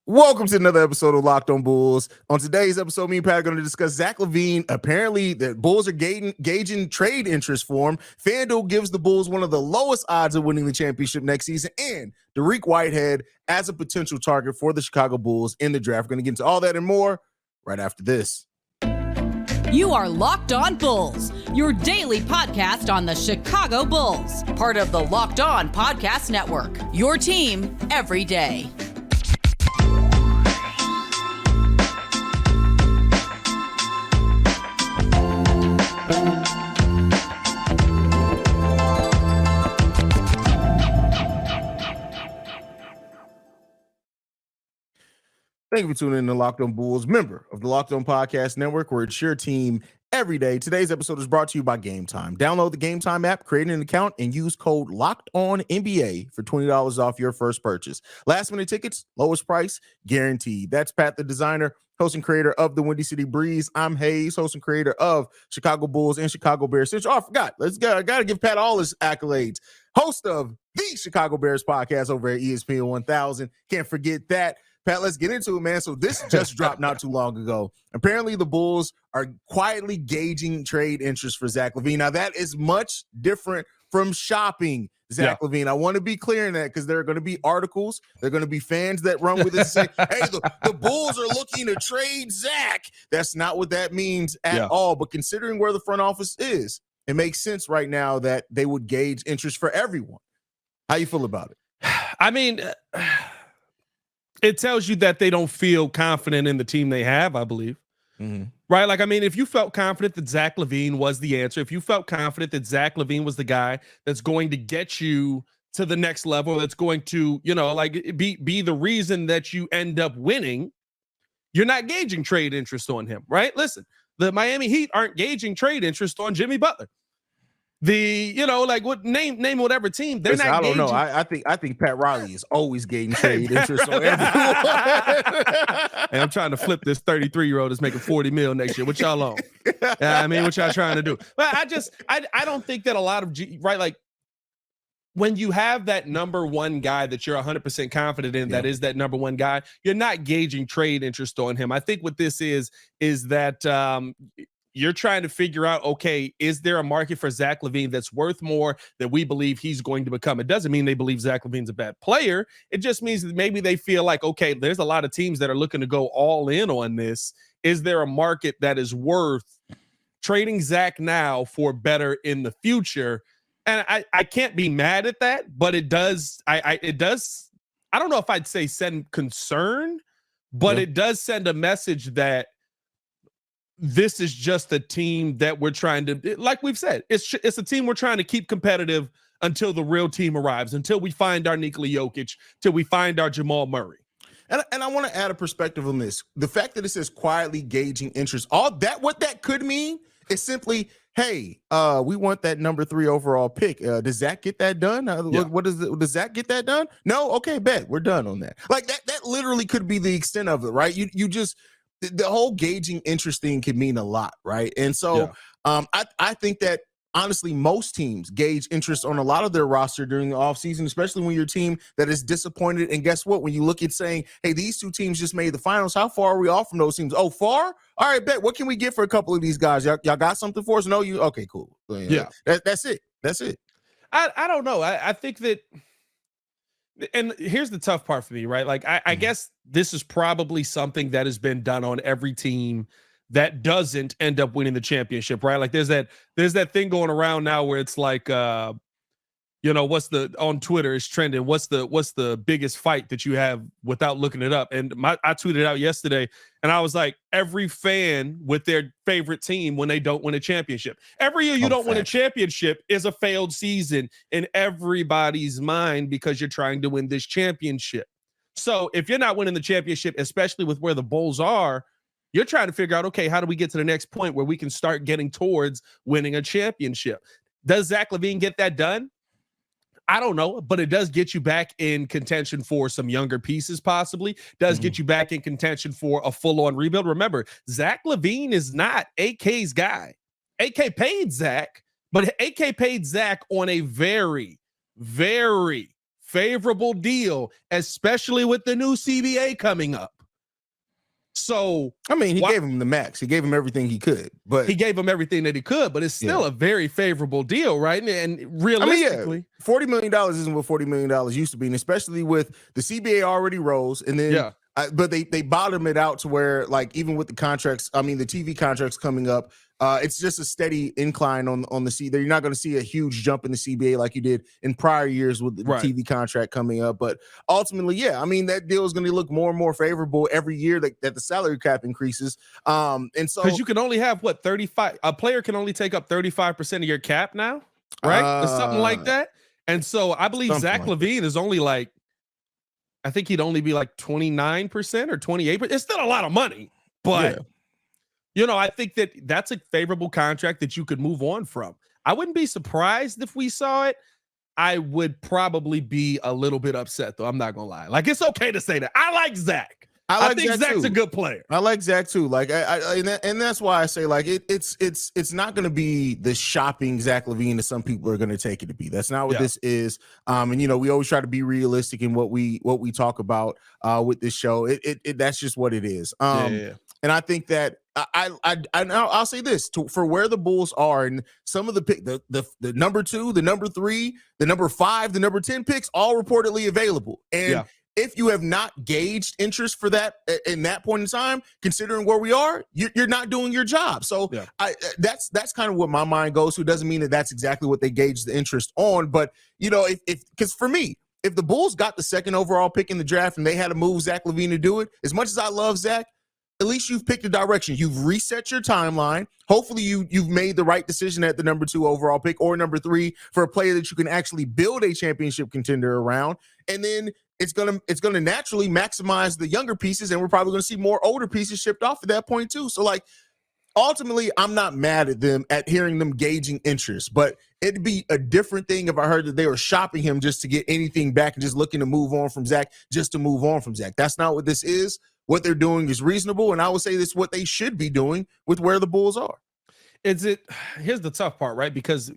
Welcome to another episode of Locked on Bulls. On today's episode, me and Pat are going to discuss Zach Lavine. Apparently, the Bulls are gauging trade interest for him. FanDuel gives the Bulls one of the lowest odds of winning the championship next season, and Dariq Whitehead as a potential target for the Chicago Bulls in the draft. We're going to get into all that and more right after this. You are Locked On Bulls, your daily podcast on the Chicago Bulls, part of the Locked On Podcast Network, your team every day. Thank you for tuning in to Locked on Bulls, member of the Locked on Podcast Network, where it's your team every day. Today's episode is brought to you by Game Time. Download the Game Time app, create an account, and use code LOCKEDONNBA for $20 off your first purchase. Last-minute tickets, lowest price, guaranteed. That's Pat, the designer, host and creator of the Windy City Breeze. I'm Haize, host and creator of Chicago Bulls and Chicago Bears. I forgot. I got to give Pat all his accolades. Host of the Chicago Bears podcast over at ESPN 1000. Can't forget that. Pat, let's get into it, man. So this just dropped not too long ago. Apparently, the Bulls are quietly gauging trade interest for Zach Lavine. Now, that is much different from shopping Zach Lavine. I want to be clear in that because there are going to be articles. There are going to be fans that run with it and say, hey, the Bulls are looking to trade Zach. That's not what that means at all. But considering where the front office is, it makes sense right now that they would gauge interest for everyone. How you feel about it? I mean, it tells you that they don't feel confident in the team they have, I believe. Mm-hmm. Right? Like, I mean, if you felt confident that Zach Lavine was the answer, if you felt confident that Zach Lavine was the guy that's going to get you to the next level, that's going to, be the reason that you end up winning, you're not gauging trade interest on him, right? Listen, the Miami Heat aren't gauging trade interest on Jimmy Butler. Name whatever team. They're not. I don't know. I think Pat Riley is always gauging trade interest on everyone. And I'm trying to flip this 33-year-old that's making $40 million next year. What y'all on? I mean, what y'all trying to do? But I don't think that a lot of when you have that number one guy that you're 100% confident in, that is that number one guy, you're not gauging trade interest on him. I think what this is that you're trying to figure out, okay, is there a market for Zach Lavine that's worth more than we believe he's going to become? It doesn't mean they believe Zach Lavine's a bad player. It just means that maybe they feel like, okay, there's a lot of teams that are looking to go all in on this. Is there a market that is worth trading Zach now for better in the future? And I can't be mad at that, but it does. I don't know if I'd say send concern, but it does send a message that this is just a team that we're trying to, like we've said, it's a team we're trying to keep competitive until the real team arrives, until we find our Nikola Jokic, till we find our Jamal Murray. And I want to add a perspective on this. The fact that it says quietly gauging interest, what that could mean is simply, hey, we want that number 3 overall pick. Does Zach get that done? Does Zach get that done? No? Okay, bet. We're done on that. Like that literally could be the extent of it, right? You just, the whole gauging interest thing can mean a lot, right? And so I think that honestly, most teams gauge interest on a lot of their roster during the offseason, especially when you're a team that is disappointed. And guess what? When you look at saying, hey, these two teams just made the finals, how far are we off from those teams? Oh, far? All right, bet. What can we get for a couple of these guys? Y'all got something for us? No, you? Okay, cool. Yeah. That's it. That's it. I don't know. I think that, and here's the tough part for me, right? Like, I guess this is probably something that has been done on every team that doesn't end up winning the championship, right? Like there's that thing going around now where it's like, on Twitter is trending. What's the biggest fight that you have without looking it up? And I tweeted out yesterday and I was like, every fan with their favorite team when they don't win a championship. Every year you don't win a championship is a failed season in everybody's mind because you're trying to win this championship. So if you're not winning the championship, especially with where the Bulls are, you're trying to figure out, okay, how do we get to the next point where we can start getting towards winning a championship? Does Zach Lavine get that done? I don't know, but it does get you back in contention for some younger pieces, possibly. Does get you back in contention for a full-on rebuild. Remember, Zach Lavine is not AK's guy. AK paid Zach, but AK paid Zach on a very, very favorable deal, especially with the new CBA coming up. So, I mean, he gave him the max. He gave him everything he could, but he gave him everything that he could, but it's still a very favorable deal, right? And realistically, $40 million isn't what $40 million used to be, and especially with the CBA already rose, and then but they bottom it out to where, like, even with the contracts, I mean, the TV contracts coming up, it's just a steady incline on the CBA. You're not going to see a huge jump in the CBA like you did in prior years with the TV contract coming up. But ultimately, I mean, that deal is going to look more and more favorable every year that the salary cap increases. And so, because you can only have 35. A player can only take up 35% of your cap now, right? Or something like that. And so I believe Zach Lavine is only like, I think he'd only be like 29% or 28%. It's still a lot of money, but I think that's a favorable contract that you could move on from. I wouldn't be surprised if we saw it. I would probably be a little bit upset, though. I'm not gonna lie. Like, it's okay to say that. I like Zach. I think Zach's a good player. I like Zach too. Like, and that's why I say, like, it's not going to be the shopping Zach Lavine that some people are going to take it to be. That's not what this is. And we always try to be realistic in what we talk about with this show. That's just what it is. And I think that I'll say this for where the Bulls are, and some of the pick, the number 2, the number 3, the number 5, the number 10 picks, all reportedly available. And if you have not gauged interest for that in that point in time, considering where we are, you're not doing your job. So that's kind of what my mind goes to. It doesn't mean that that's exactly what they gauge the interest on, but because for me, if the Bulls got the 2nd overall pick in the draft and they had to move Zach Lavine to do it, as much as I love Zach, at least you've picked a direction. You've reset your timeline. Hopefully you've made the right decision at the number 2 overall pick or number 3 for a player that you can actually build a championship contender around. And then it's gonna naturally maximize the younger pieces, and we're probably gonna see more older pieces shipped off at that point too. So, like, ultimately, I'm not mad at them at hearing them gauging interest, but it'd be a different thing if I heard that they were shopping him just to get anything back and just looking to move on from Zach just to move on from Zach. That's not what this is. What they're doing is reasonable, and I would say this is what they should be doing with where the Bulls are. Here's the tough part, right? Because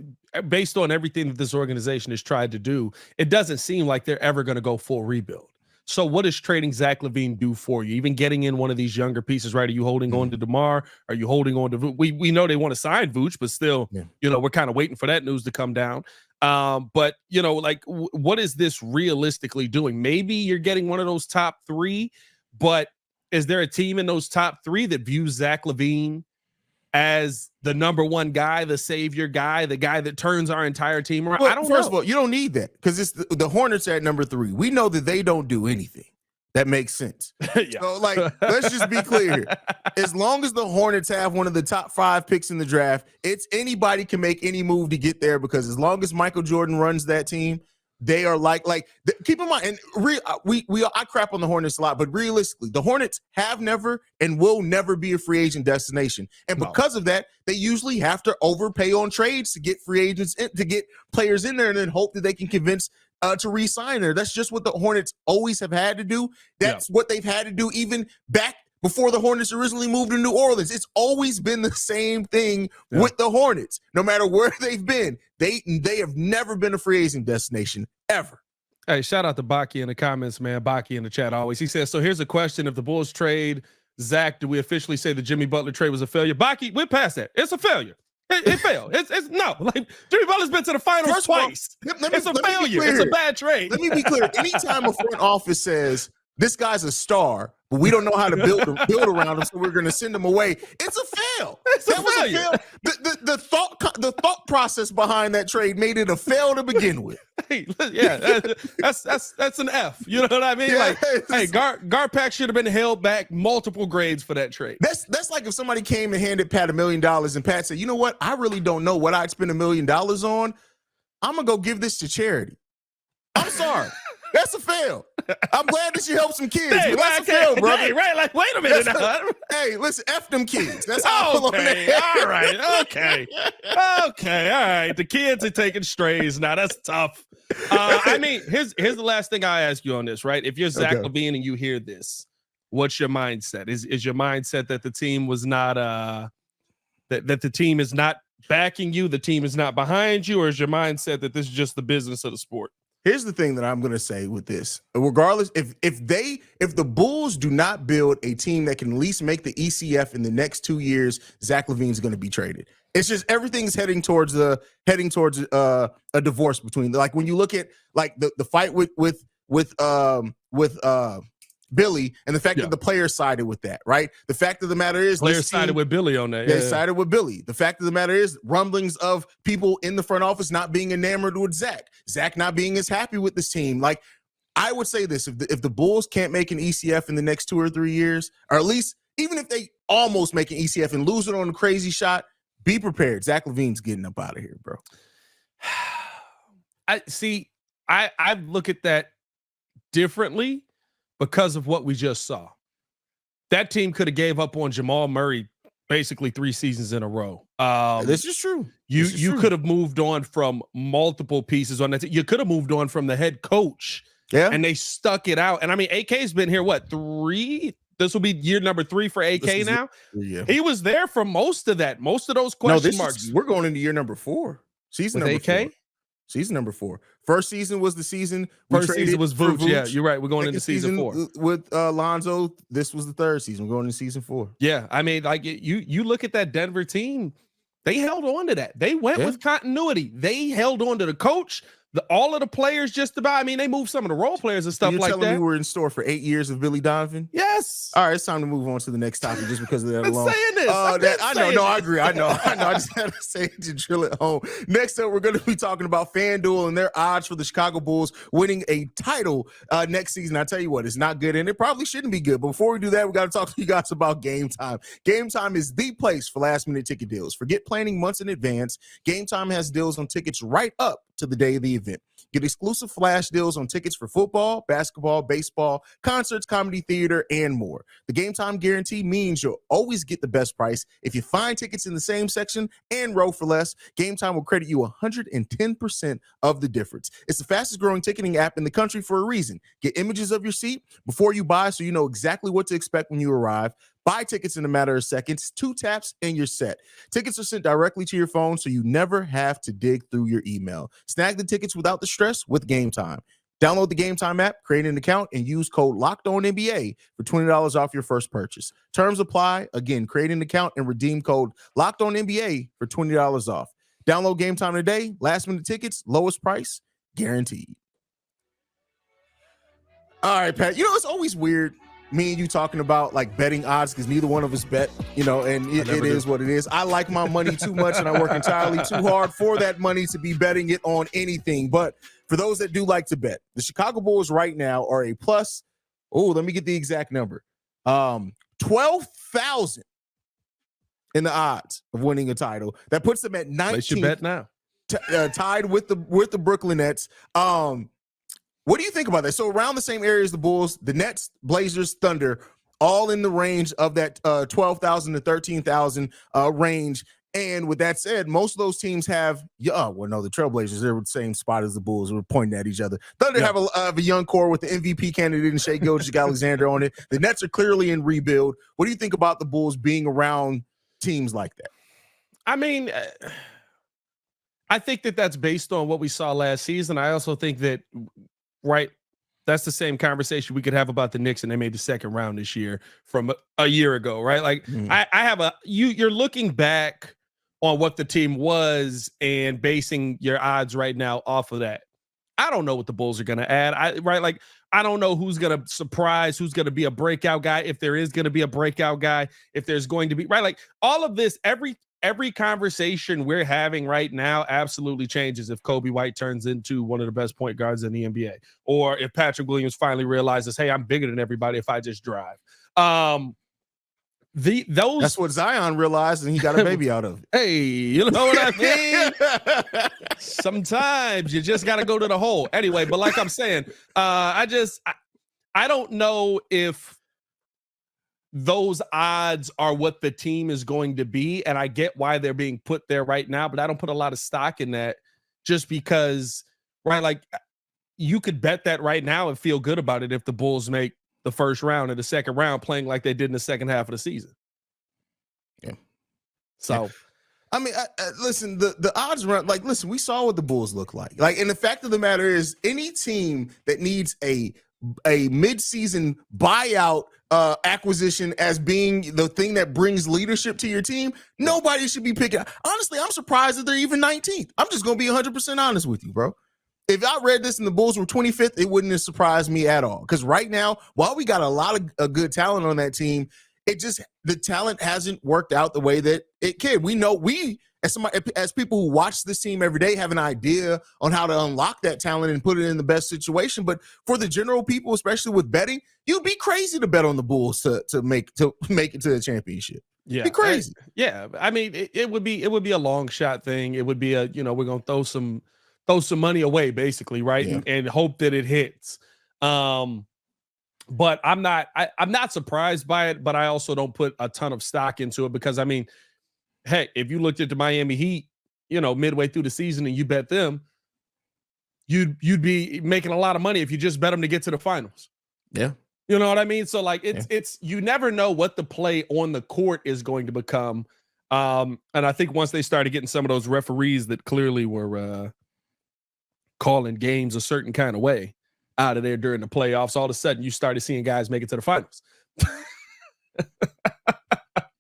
based on everything that this organization has tried to do, it doesn't seem like they're ever going to go full rebuild. So what does trading Zach Lavine do for you? Even getting in one of these younger pieces, right? Are you holding on to DeMar? Are you holding on to we know they want to sign Vooch, but still, we're kind of waiting for that news to come down. But what is this realistically doing? Maybe you're getting one of those top 3, but is there a team in those top 3 that views Zach Lavine as the number 1 guy, the savior guy, the guy that turns our entire team around? Well, I don't First know. of all, you don't need that because it's the Hornets are at number 3. We know that they don't do anything that makes sense. So, like, let's just be clear here. As long as the Hornets have one of the top 5 picks in the draft, it's anybody can make any move to get there, because as long as Michael Jordan runs that team, they are keep in mind, and I crap on the Hornets a lot, but realistically, the Hornets have never and will never be a free agent destination. And because of that, they usually have to overpay on trades to get free agents to get players in there, and then hope that they can convince to re-sign her. That's just what the Hornets always have had to do. That's what they've had to do even back before the Hornets originally moved to New Orleans. It's always been the same thing with the Hornets. No matter where they've been, they have never been a free agent destination, ever. Hey, shout out to Baki in the comments, man. Baki in the chat always. He says, so here's a question. If the Bulls trade Zach, do we officially say the Jimmy Butler trade was a failure? Baki, we're past that. It's a failure. It failed. It's no. Like, Jimmy Butler's been to the finals twice. It's a failure. It's a bad trade. Let me be clear. Anytime a front office says this guy's a star, but we don't know how to build around him, so we're going to send him away, it's a fail. That was a fail. The thought process behind that trade made it a fail to begin with. Hey, yeah, that's an F. You know what I mean? Yeah, Garpax should have been held back multiple grades for that trade. That's like if somebody came and handed Pat $1 million, and Pat said, "You know what? I really don't know what I'd spend $1 million on. I'm gonna go give this to charity." I'm sorry. That's a fail. I'm glad that you helped some kids, but that's a fail, brother. Hey, right? Like, wait a minute now. Hey, listen, F them kids. That's how I feel on that. All right. Okay. All right. The kids are taking strays now. That's tough. I mean, here's the last thing I ask you on this, right? If you're Zach Lavine and you hear this, what's your mindset? Is your mindset that the team was not that the team is not backing you, the team is not behind you, or is your mindset that this is just the business of the sport? Here's the thing that I'm going to say with this. Regardless, if the Bulls do not build a team that can at least make the ECF in the next 2 years, Zach LaVine's going to be traded. It's just everything's heading towards a divorce between, like, when you look at like the fight with Billy, and the fact that the players sided with that, right? The fact of the matter is, players sided with Billy on that. They sided with Billy. The fact of the matter is, rumblings of people in the front office not being enamored with Zach not being as happy with this team. Like, I would say this: if the Bulls can't make an ECF in the next 2 or 3 years, or at least even if they almost make an ECF and lose it on a crazy shot, be prepared. Zach LaVine's getting up out of here, bro. I look at that differently because of what we just saw. That team could have gave up on Jamal Murray basically 3 seasons in a row. This is true. You could have moved on from multiple pieces on that team. You could have moved on from the head coach. Yeah. And they stuck it out. And I mean, AK's been here, what, 3? This will be year number 3 for AK now. Yeah. He was there for most of those question marks. We're going into year number 4. Season with number AK? 4. Season number 4. First season was the season. First season was Vooch. Yeah, you're right. We're going into season 4 with Lonzo. This was the 3rd season. We're going into season 4. Yeah, I mean, like you look at that Denver team. They held on to that. They went with continuity. They held on to the coach. All of the players just about. I mean, they moved some of the role players and stuff like that. You're telling me we're in store for 8 years of Billy Donovan? Yes. All right, it's time to move on to the next topic just because of that alone. Saying this. I agree. I know. I just had to say it to drill it home. Next up, we're going to be talking about FanDuel and their odds for the Chicago Bulls winning a title next season. I tell you what, it's not good, and it probably shouldn't be good. But before we do that, we got to talk to you guys about Game Time. Game Time is the place for last-minute ticket deals. Forget planning months in advance. Game Time has deals on tickets right up to the day of the event. Get exclusive flash deals on tickets for football, basketball, baseball, concerts, comedy, theater, and more. The Game Time guarantee means you'll always get the best price. If you find tickets in the same section and row for less, Game Time will credit you 110% of the difference. It's the fastest growing ticketing app in the country for a reason. Get images of your seat before you buy so you know exactly what to expect when you arrive. Buy tickets in a matter of seconds, 2 taps, and you're set. Tickets are sent directly to your phone so you never have to dig through your email. Snag the tickets without the stress with Game Time. Download the Game Time app, create an account, and use code LOCKEDONNBA for $20 off your first purchase. Terms apply. Again, create an account and redeem code LOCKEDONNBA for $20 off. Download Game Time today. Last minute tickets, lowest price, guaranteed. All right, Pat. You know, it's always weird, me and you talking about like betting odds, because neither one of us bet, and it is what it is. I like my money too much, and I work entirely too hard for that money to be betting it on anything. But for those that do like to bet, the Chicago Bulls right now are a plus. Oh, let me get the exact number. 12,000 in the odds of winning a title. That puts them at 19. Place your bet now. Tied with the Brooklyn Nets. What do you think about that? So around the same area as the Bulls, the Nets, Blazers, Thunder, all in the range of that 12,000 to 13,000 range. And with that said, most of those teams have, the Trailblazers, they're the same spot as the Bulls. We're pointing at each other. Thunder have a young core with the MVP candidate and Shai Gilgeous-Alexander on it. The Nets are clearly in rebuild. What do you think about the Bulls being around teams like that? I mean, I think that's based on what we saw last season. I also think that, right, that's the same conversation we could have about the Knicks, and they made the second round this year from a year ago, right? Like, I have you're looking back on what the team was and basing your odds right now off of that. I don't know what the Bulls are going to add. I don't know who's going to surprise, who's going to be a breakout guy, if there is going to be a breakout guy, if there's going to be, right? Like, all of this, every conversation we're having right now absolutely changes if Kobe White turns into one of the best point guards in the NBA, or if Patrick Williams finally realizes, hey, I'm bigger than everybody if I just drive. That's what Zion realized, and he got a baby out of it. Hey, you know what I mean? Sometimes you just got to go to the hole. Anyway, but like I'm saying, I don't know if those odds are what the team is going to be, and I get why they're being put there right now, but I don't put a lot of stock in that just because, right, like, you could bet that right now and feel good about it if the Bulls make the first round or the second round playing like they did in the second half of the season. Yeah. So I mean, listen, the odds around, like, listen, we saw what the Bulls look like. Like, and the fact of the matter is, any team that needs a mid-season buyout acquisition as being the thing that brings leadership to your team, nobody should be picking. Honestly, I'm surprised that they're even 19th. I'm just going to be 100% honest with you, bro. If I read this and the Bulls were 25th, it wouldn't have surprised me at all. Because right now, while we got a lot of good talent on that team, the talent hasn't worked out the way that it can. We know as people who watch this team every day have an idea on how to unlock that talent and put it in the best situation. But for the general people, especially with betting, you'd be crazy to bet on the Bulls to make it to the championship. Yeah, be crazy. I mean, it would be a long shot thing. It would be we're gonna throw some money away, basically, right? Yeah. And hope that it hits. But I'm not surprised by it, but I also don't put a ton of stock into it because, I mean, heck, if you looked at the Miami Heat, midway through the season and you bet them, you'd be making a lot of money if you just bet them to get to the finals. Yeah. You know what I mean? So, like, it's you never know what the play on the court is going to become. And I think once they started getting some of those referees that clearly were calling games a certain kind of way out of there during the playoffs, all of a sudden you started seeing guys make it to the finals.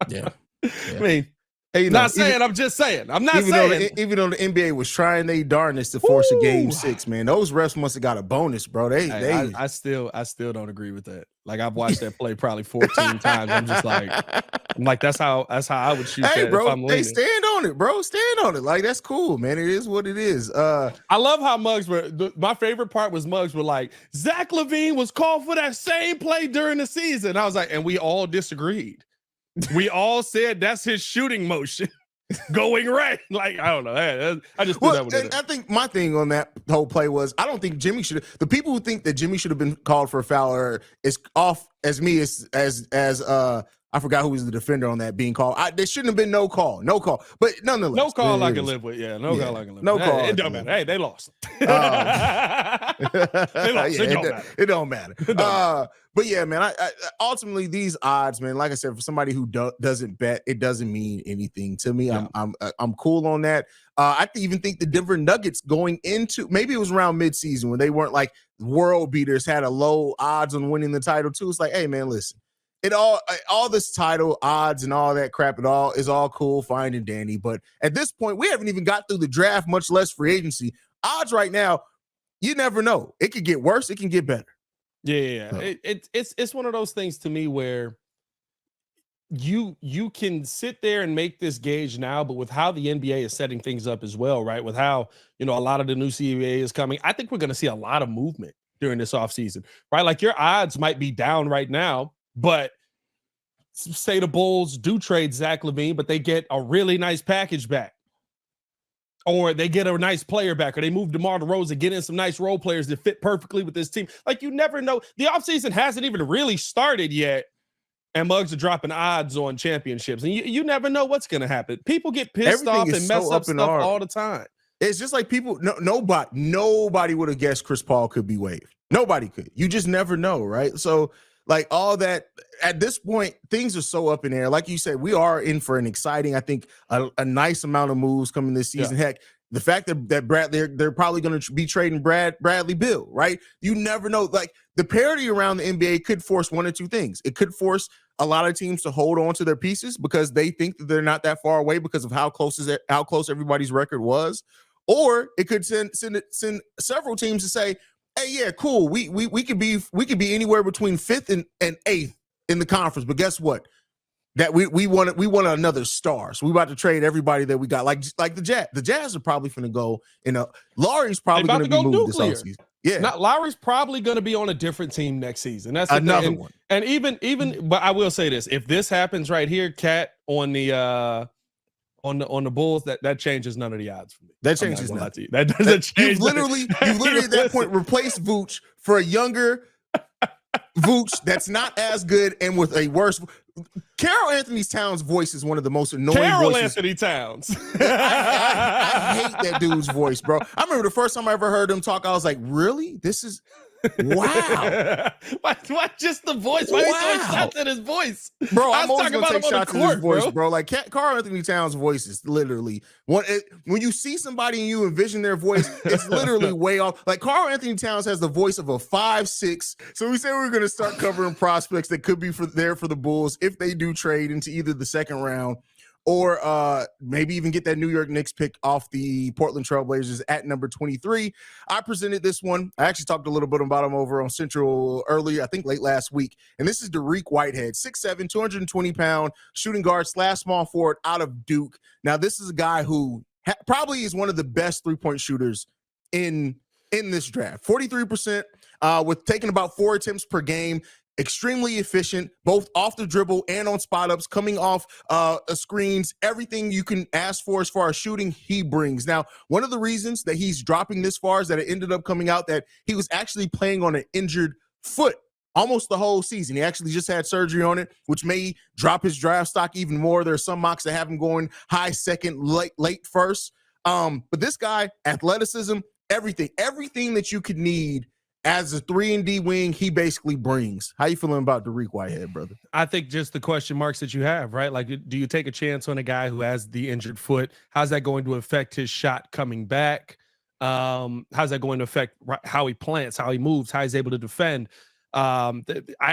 Yeah. I mean, hey, I'm just saying. I'm not saying. Even though the NBA was trying their darndest to force a game 6, man, those refs must have got a bonus, bro. I still don't agree with that. Like, I've watched that play probably 14 times. I'm like, that's how I would shoot. Hey, that bro, if I'm leaning. stand on it, bro. Stand on it. Like, that's cool, man. It is what it is. I love how my favorite part was Muggs were like, Zach Lavine was called for that same play during the season. I was like, and we all disagreed. We all said that's his shooting motion going right. Like, I don't know. I just threw that one in there. I think my thing on that whole play was I don't think Jimmy should have. The people who think that Jimmy should have been called for a foul are as off as me as I forgot who was the defender on that being called. There shouldn't have been no call. But nonetheless. No call I can live with. Yeah, no call I can live with. No call. It don't matter. Hey, they lost. They lost. It don't matter. But yeah, man, I ultimately these odds, man, like I said, for somebody who doesn't bet, it doesn't mean anything to me. Yeah. I'm cool on that. I even think the Denver Nuggets going into, maybe it was around midseason when they weren't like world beaters, had a low odds on winning the title too. It's like, hey, man, listen. All this title odds and all that crap, it all is all cool, fine and dandy. But at this point, we haven't even got through the draft, much less free agency. Odds right now, you never know. It could get worse. It can get better. Yeah. So. It's one of those things to me where you can sit there and make this gauge now, but with how the NBA is setting things up as well, right? With how, a lot of the new CBA is coming, I think we're going to see a lot of movement during this offseason, right? Like, your odds might be down right now, but say the Bulls do trade Zach Lavine, but they get a really nice package back, or they get a nice player back, or they move DeMar DeRozan, get in some nice role players that fit perfectly with this team. Like, you never know. The offseason hasn't even really started yet, and Muggs are dropping odds on championships, and you never know what's going to happen. People get pissed off and mess up stuff all the time. It's just like nobody would have guessed Chris Paul could be waived. Nobody could. You just never know, right? So, like, all that at this point, things are so up in the air. Like you said, we are in for an exciting, I think, a nice amount of moves coming this season. Yeah. Heck, the fact that Bradley, they're probably going to be trading Bradley Beal, right? You never know. Like, the parity around the NBA could force one or two things. It could force a lot of teams to hold on to their pieces because they think that they're not that far away because of how close everybody's record was, or it could send several teams to say, hey, yeah, cool. We could be anywhere between 5th and 8th in the conference, but guess what? That we want another star. So we about to trade everybody that we got. Like the Jazz. The Jazz are probably going to go. Lowry's probably going to be moved this offseason. Yeah, Lowry's probably going to be on a different team next season. That's another one. And even, but I will say this: if this happens right here, Cat on the Bulls, that changes none of the odds for me. That changes nothing. That doesn't change. You've literally at that point replaced Vooch for a younger Vooch that's not as good and with a worse. Carol Anthony Towns' voice is one of the most annoying voices. Anthony Towns. I hate that dude's voice, bro. I remember the first time I ever heard him talk, I was like, really? This is Wow. why just the voice? Why are you throwing shots at his voice? Bro, I'm always talking going to take about him on shots the at his court, voice, bro. Like, Karl Anthony Towns' voice is literally, when you see somebody and you envision their voice, it's literally way off. Like, Karl Anthony Towns has the voice of a 5'6". So we said we were going to start covering prospects that could be there for the Bulls if they do trade into either the second round or maybe even get that New York Knicks pick off the Portland Trailblazers at number 23. I presented this one. I actually talked a little bit about him over on Central earlier, I think late last week. And this is Dariq Whitehead, 6'7", 220-pound shooting guard / small forward out of Duke. Now, this is a guy who probably is one of the best three-point shooters in this draft. 43% with taking about 4 attempts per game. Extremely efficient, both off the dribble and on spot ups, coming off screens. Everything you can ask for as far as shooting, he brings. Now, one of the reasons that he's dropping this far is that it ended up coming out that he was actually playing on an injured foot almost the whole season. He actually just had surgery on it, which may drop his draft stock even more. There are some mocks that have him going high second, late first. But this guy, athleticism, everything that you could need as a 3-and-D wing, he basically brings. How you feeling about Dariq Whitehead, brother? I think just the question marks that you have, right? Like, do you take a chance on a guy who has the injured foot? How's that going to affect his shot coming back? How's that going to affect how he plants, how he moves, how he's able to defend? I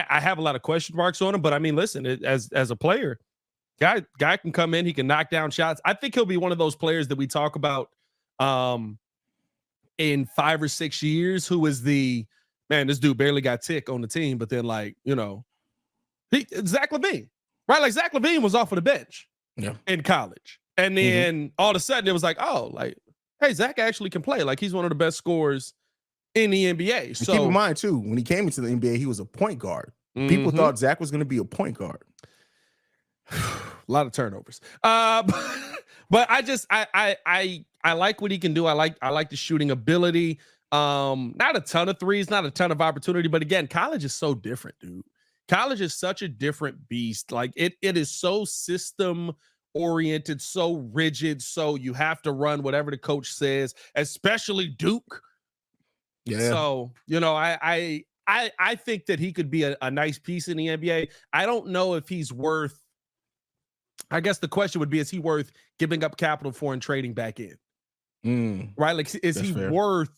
have a lot of question marks on him, but I mean, listen, as a player, guy can come in, he can knock down shots. I think he'll be one of those players that we talk about in 5 or 6 years, who is this dude barely got tick on the team, but then Zach Lavine, right? Like, Zach Lavine was off of the bench in college. And then all of a sudden it was like, hey, Zach actually can play. Like, he's one of the best scorers in the NBA. So keep in mind too, when he came into the NBA, he was a point guard. People thought Zach was going to be a point guard. A lot of turnovers. But I like what he can do. I like the shooting ability. Not a ton of threes, not a ton of opportunity, but again, college is so different, dude. College is such a different beast. Like, it is so system oriented, so rigid. So you have to run whatever the coach says, especially Duke. Yeah. So, I think that he could be a nice piece in the NBA. I don't know if he's worth, I guess the question would be, is he worth giving up capital for and trading back in? Right? Like, is he worth,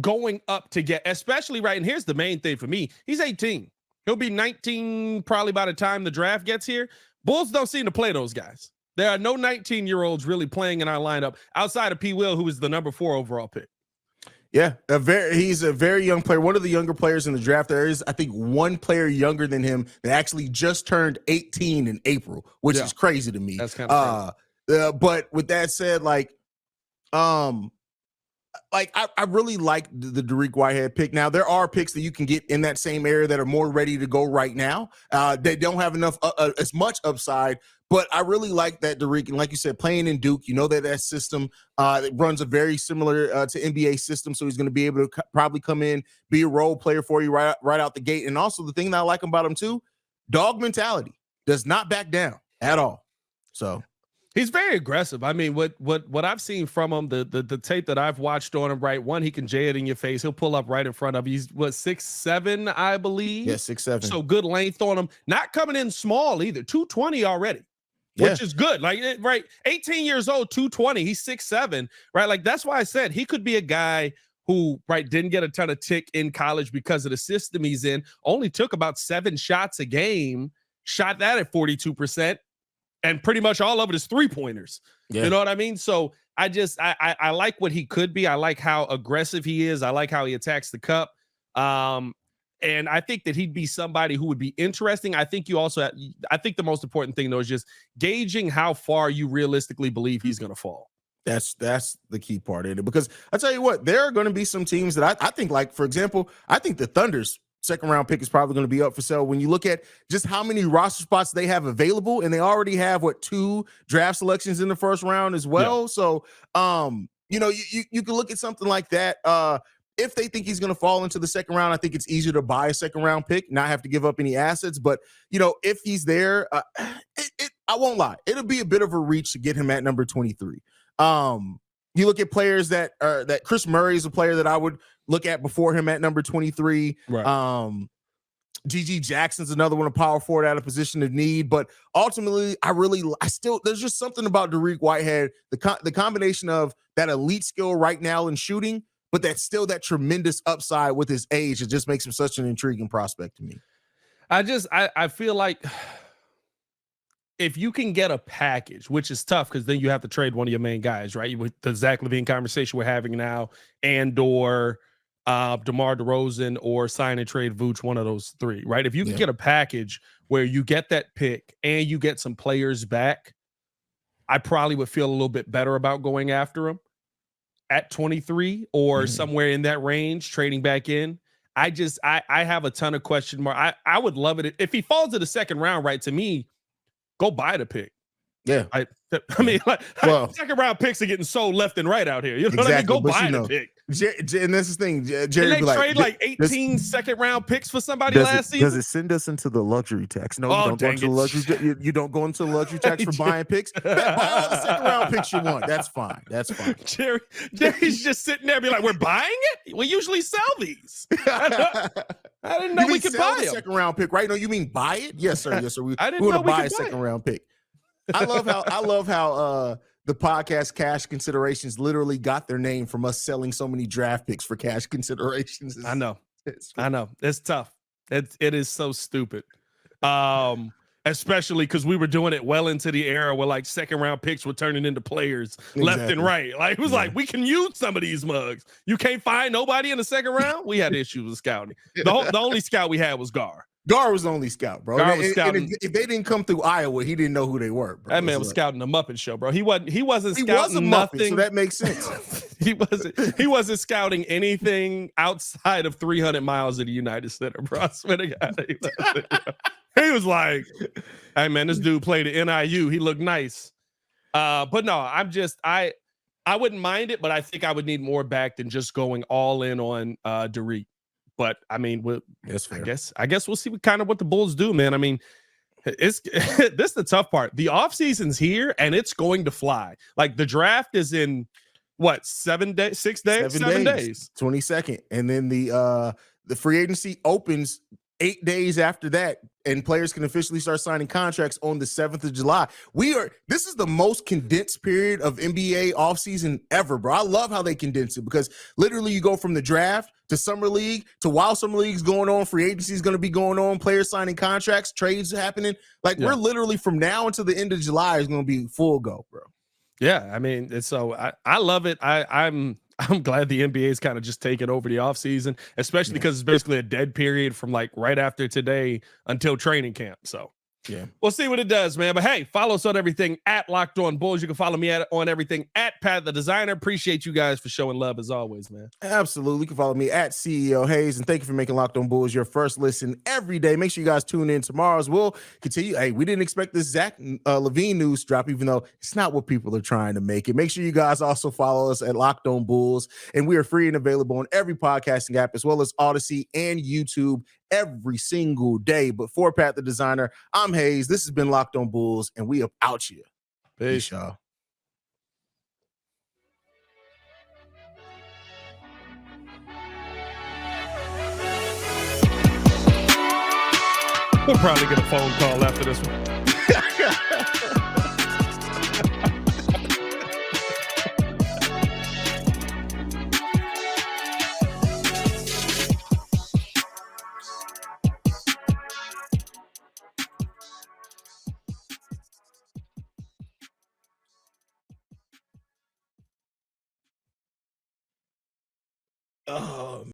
going up to get, especially right? And here's the main thing for me. He's 18. He'll be 19 probably by the time the draft gets here. Bulls don't seem to play those guys. There are no 19-year-olds really playing in our lineup outside of P. Will, who is the number 4 overall pick. Yeah, he's a very young player. One of the younger players in the draft. There is, I think, one player younger than him that actually just turned 18 in April, which is crazy to me. That's kind of crazy. But with that said, I really like the Dariq Whitehead pick. Now, there are picks that you can get in that same area that are more ready to go right now. They don't have enough as much upside, but I really like that Dariq. And like you said, playing in Duke, that system that runs a very similar to NBA system. So he's going to be able to probably come in, be a role player for you right out the gate. And also the thing that I like about him too, dog mentality, does not back down at all. So he's very aggressive. I mean, what I've seen from him, the tape that I've watched on him, right? One, he can jay it in your face. He'll pull up right in front of you. He's 6'7", I believe. Yeah, 6'7". So good length on him. Not coming in small either. 220 already, which is good. Like, right, 18 years old, 220. He's 6'7", right? Like, that's why I said he could be a guy who, right, didn't get a ton of tick in college because of the system he's in. Only took about 7 shots a game. Shot that at 42%. And pretty much all of it is 3-pointers. Yeah. You know what I mean? So I like what he could be. I like how aggressive he is. I like how he attacks the cup. And I think that he'd be somebody who would be interesting. I think I think the most important thing, though, is just gauging how far you realistically believe he's going to fall. That's the key part in it. Because I tell you what, there are going to be some teams that I think, like, for example, I think the Thunder's second round pick is probably going to be up for sale when you look at just how many roster spots they have available, and they already have 2 draft selections in the first round as well. Yeah. So, you can look at something like that. If they think he's going to fall into the second round, I think it's easier to buy a second round pick, not have to give up any assets. But, if he's there, I won't lie. It'll be a bit of a reach to get him at number 23. You look at players that Chris Murray is a player that I would look at before him at number 23. Right. GG Jackson's another one, a power forward out of position of need. But ultimately, there's just something about Dariq Whitehead, the combination of that elite skill right now in shooting, but that's still that tremendous upside with his age. It just makes him such an intriguing prospect to me. I feel like if you can get a package, which is tough because then you have to trade one of your main guys, right? With the Zach Lavine conversation we're having now, and/or DeMar DeRozan, or sign and trade Vooch, one of those three, right? If you can get a package where you get that pick and you get some players back, I probably would feel a little bit better about going after him at 23 or somewhere in that range, trading back in. I have a ton of question mark. I would love it if he falls to the second round, right? To me, go buy the pick. Yeah. I mean, second round picks are getting sold left and right out here. You know what I mean? Go buy the pick. And that's the thing. Jerry, did they trade like 18 second round picks for somebody last season? Does it send us into the luxury tax? No, you don't go into the luxury. You don't go into the luxury tax for buying picks. Buy all the second round picks you want. That's fine. That's fine. Jerry's just sitting there, be like, "We're buying it. We usually sell these." I didn't know we could buy a second round pick, right? No, you mean buy it? Yes, sir. Yes, sir. We want to buy a second round pick. I love how the podcast Cash Considerations literally got their name from us selling so many draft picks for cash considerations. I know. It's tough. It is so stupid. Especially because we were doing it well into the era where like second round picks were turning into players left and right. Like it was like, we can use some of these mugs. You can't find nobody in the second round. We had issues with scouting. The only scout we had was Gar. Gar was the only scout, bro. Gar was scouting. And if they didn't come through Iowa, he didn't know who they were, bro. That man was scouting the Muppet Show, bro. He wasn't scouting nothing. Muppet, so that makes sense. he wasn't scouting anything outside of 300 miles of the United Center, bro. I swear to God. He was like, "Hey man, this dude played at NIU. He looked nice." But no, I wouldn't mind it, but I think I would need more back than just going all in on Dariq. But I mean, I guess we'll see what the Bulls do, man. I mean, this is the tough part. The offseason's here and it's going to fly. Like the draft is in what, 7 days, 6 days? 7 days. 22nd. And then the free agency opens 8 days after that, and players can officially start signing contracts on the 7th of July. This is the most condensed period of NBA offseason ever, bro. I love how they condense it because literally you go from the draft to summer league to while summer league's going on, free agency is going to be going on, players signing contracts, trades happening. Like we're literally from now until the end of July is going to be full go, bro. Yeah, I mean, I love it. I'm glad the NBA is kind of just taking over the offseason, especially because it's basically a dead period from like right after today until training camp. So yeah, we'll see what it does, man. But hey, follow us on everything at Locked On Bulls. You can follow me on everything at Pat the Designer. Appreciate you guys for showing love as always, man. Absolutely. You can follow me at CEO Haize, and thank you for making Locked On Bulls your first listen every day. Make sure you guys tune in tomorrow as we'll continue. Hey, we didn't expect this Zach Lavine news drop, even though it's not what people are trying to make it. Make sure you guys also follow us at Locked On Bulls, and we are free and available on every podcasting app as well as Odyssey and YouTube every single day. But for Pat the Designer, I'm Haize. This has been Locked On Bulls, and we are out here. Peace, y'all. We'll probably get a phone call after this one.